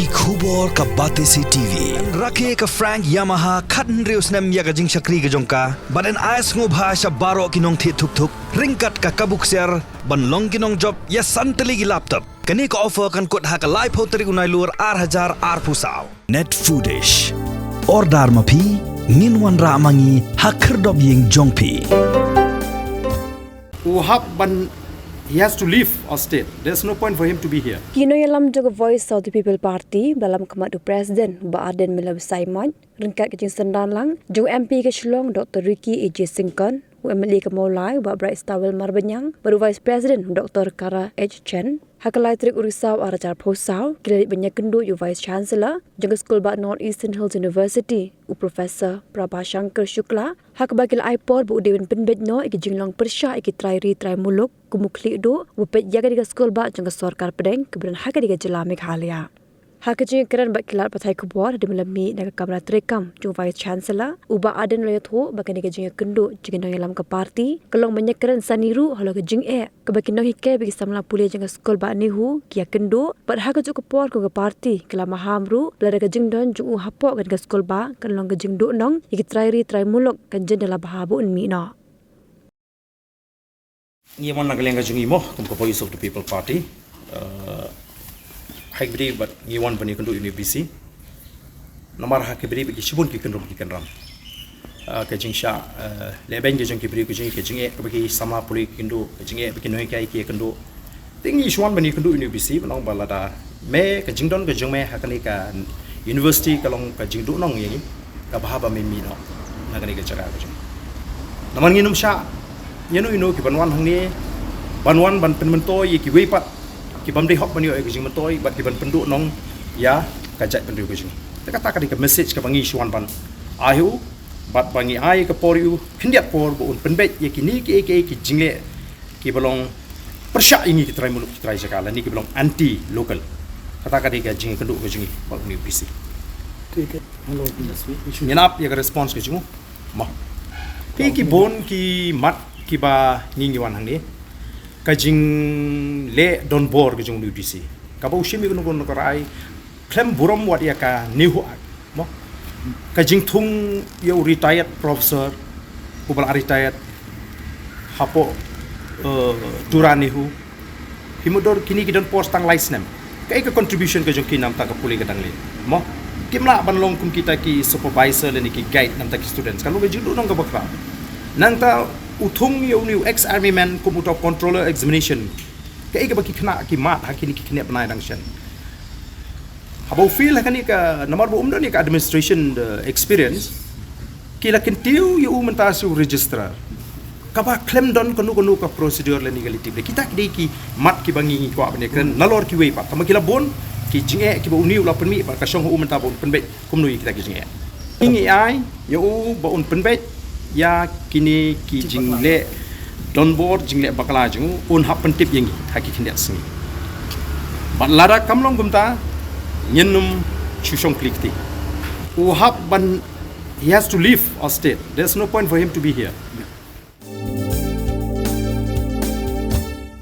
ki khubor ka bate si TV rakhe ka Frank Yamaha khatn reus nem ya ga jing shakri ga jongka baden ais ngo bha sha baro kinong thi thuk thuk ringkat ka kabuk ser ban long kinong job ya santali gi laptop kani ka offer kan kot ha ka live hoteri unai lur 8000 ar pusau net foodish ordar mapi nin wan ra mangi hakher dob ying jongpi Uhab ban he has to leave our state. There's no point for him to be here. Kino yalam jaga voice of the people party dalam kemadu presiden ba aden melab Simon ringkat ke sendan lang jo MP ke Jinglong Dr. Ricky AJ Singkon MLA ke Maulai ba Bright Stawel Marbanyang baru vice president Dr. Kara H Chen hakalai trik urisau arajar posau kilit banyak kendu yu vice chancellor jaga school ba North Eastern Hills University u professor Prabhashankar Shukla hak bakil iPod bu Dewan Pynbeit no iki Jinglong persya iki trai muluk kumukli do upet jaga diga school ba jaga sarkar pedeng keberan hak diga jela Meghalaya hak jing keran bakilat patai kubor de melami daga kamera trekam ju vice chancellor uba aden loyat ho bakan diga jing kendu jing no yalam ke parti kelong banyak keran saniru halo ke jing ke bakin no hike bagi samla puli jaga school ba Nehu kia kendu bat hak ju ke por ke parti kala mahamru belada ke jing don ju hapo ke school ba kelong ke jing do nong iki trai muluk kan jendela bahabu unmi no Iaman nagaling ka jungi mo kung ka Voice of the People Party. Hagbri but iawan bani kandu UNBC. Namar hakibri bagi sibun ki kandu ki kanram. Ka jingsha leben je jungki bri ki jingi bagi sama puli kindu ka jingi bagi noi kai ki kandu. Tingi iswan bani kandu UNBC banong balada me ka jingdon ka jungme hakani ka university kalong ka jingdu nong yi ka bahaba me mi no nagani ka jaga ka jung. Naman nginum sha ino ki banwan hangni banwan ban penmentoy ki weipat ki bamdei hop banyo ki jing mentoy bat ki ban pendu nong ya kajat pendu ki jing kata ka di message ka bangi shuan ban ayu bat bangi ai ka poriu hindiat por bu un Pynbeit ye ki ni ki jingle ki belong persya ini ki trai muluk ki trai jakala ni ki belong anti local kata ka di ka jing kendu ki jing ba ni bisi nap ya ka response ki jing ma ki bon ki mat ki ba ngingiwan hang ni kajing le don bor ke jong UDC ka ba ushimi ko no karai klem buram wat ya ka Nehu mo kajing thung yo retired professor ko bal retired hapo tura Nehu himodor kini ki don post tang license kai ka contribution ke jong kinam ta ka puli ka dangli mo kimla banlong kum kita ki supervisor le ni ki guide nam ta ki students kalau ke jing nong ka bakra nang ta uthung yo new ex army man computer controller examination kai ka baki khna ki mat hakini ki khne banai dang shan habo feel hakani ka namar bu umdo ni ka administration experience ki lakin tiu yo mentasu registrar ka ba claim don kanu ka procedure le legality kita ki mat ki bangi ko abne kan nalor ki wei pa tamakila bon ki jinge ki ba uniu la penmi pa ka shong hu menta bon Pynbeit kumnu kita ki jinge ingi ai yo ba un Pynbeit ya kini ki jingle don board jingle bakala jung un hap pentip yengi haki kindia sini bat lara kamlong gumta nyenum chushong klikti uhap ban he has to leave our state there's no point for him to be here